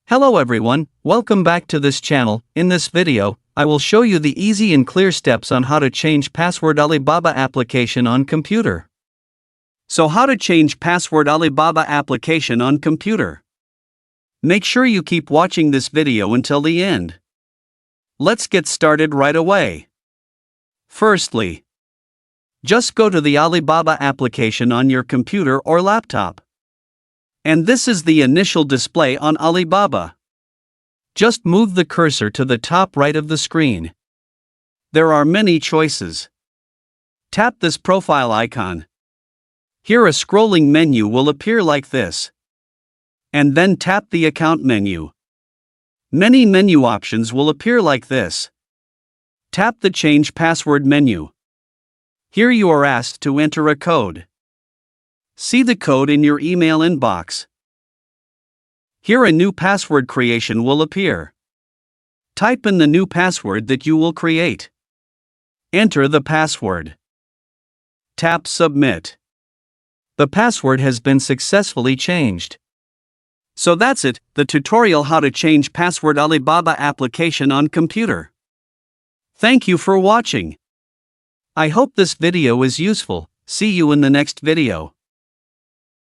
Hello everyone, welcome back to this channel. In this video, I will show you the easy and clear steps on how to change password Alibaba application on computer. So how to change password Alibaba application on computer? Make sure you keep watching this video until the end. Let's get started right away. Firstly, just go to the Alibaba application on your computer or laptop. And this is the initial display on Alibaba. Just move the cursor to the top right of the screen. There are many choices. Tap this profile icon. Here a scrolling menu will appear like this. And then tap the account menu. Many menu options will appear like this. Tap the change password menu. Here you are asked to enter a code. See the code in your email inbox. Here a new password creation will appear. Type in the new password that you will create. Enter the password. Tap Submit. The password has been successfully changed. So that's it, the tutorial how to change password Alibaba application on computer. Thank you for watching. I hope this video is useful. See you in the next video.